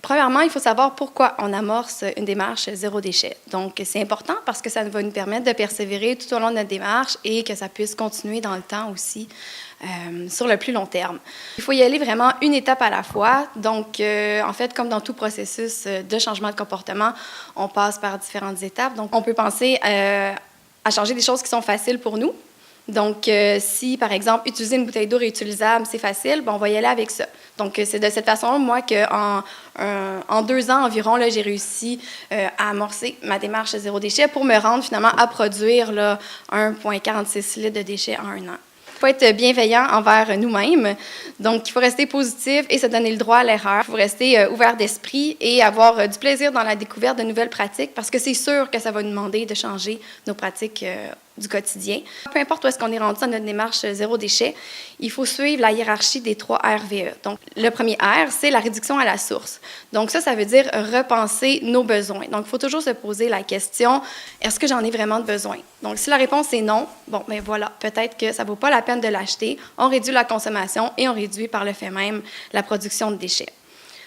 Premièrement, il faut savoir pourquoi on amorce une démarche zéro déchet. Donc, c'est important parce que ça va nous permettre de persévérer tout au long de notre démarche et que ça puisse continuer dans le temps aussi, sur le plus long terme. Il faut y aller vraiment une étape à la fois. Donc, en fait, comme dans tout processus de changement de comportement, on passe par différentes étapes. Donc, on peut penser à changer des choses qui sont faciles pour nous. Donc, si, par exemple, utiliser une bouteille d'eau réutilisable, c'est facile, on va y aller avec ça. Donc, c'est de cette façon, moi, qu'en 2 ans environ, là, j'ai réussi à amorcer ma démarche zéro déchet pour me rendre finalement à produire là, 1,46 litres de déchets en 1 an. Il faut être bienveillant envers nous-mêmes. Donc, il faut rester positif et se donner le droit à l'erreur. Il faut rester ouvert d'esprit et avoir du plaisir dans la découverte de nouvelles pratiques parce que c'est sûr que ça va nous demander de changer nos pratiques du quotidien. Peu importe où est-ce qu'on est rendu dans notre démarche zéro déchet, il faut suivre la hiérarchie des 3 RVE. Donc, le premier R, c'est la réduction à la source. Donc, ça veut dire repenser nos besoins. Donc, il faut toujours se poser la question, est-ce que j'en ai vraiment besoin? Donc, si la réponse est non, bon, bien voilà, peut-être que ça ne vaut pas la peine de l'acheter. On réduit la consommation et on réduit par le fait même la production de déchets.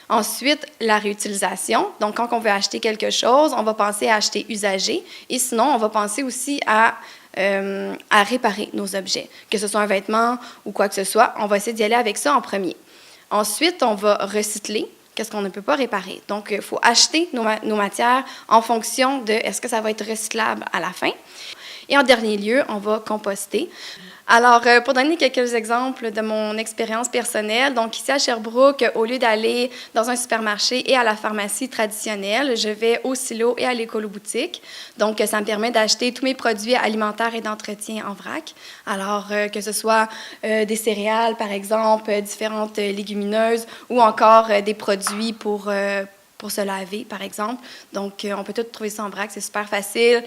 Ensuite, la réutilisation. Donc, quand on veut acheter quelque chose, on va penser à acheter usagé et sinon, on va penser aussi à réparer nos objets, que ce soit un vêtement ou quoi que ce soit. On va essayer d'y aller avec ça en premier. Ensuite, on va recycler. Qu'est-ce qu'on ne peut pas réparer? Donc, il faut acheter nos matières en fonction de est-ce que ça va être recyclable à la fin. Et en dernier lieu, on va composter. Alors, pour donner quelques exemples de mon expérience personnelle, donc ici à Sherbrooke, au lieu d'aller dans un supermarché et à la pharmacie traditionnelle, je vais au silo et à l'écolo-boutique. Donc, ça me permet d'acheter tous mes produits alimentaires et d'entretien en vrac. Alors, que ce soit des céréales, par exemple, différentes légumineuses ou encore des produits pour se laver, par exemple. Donc, on peut tout trouver ça en vrac, c'est super facile.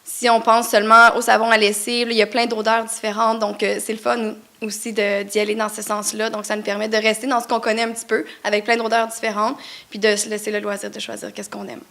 Si on pense seulement au savon à lessive, il y a plein d'odeurs différentes, donc c'est le fun aussi d'y aller dans ce sens-là. Donc, ça nous permet de rester dans ce qu'on connaît un petit peu, avec plein d'odeurs différentes, puis de se laisser le loisir de choisir qu'est-ce qu'on aime.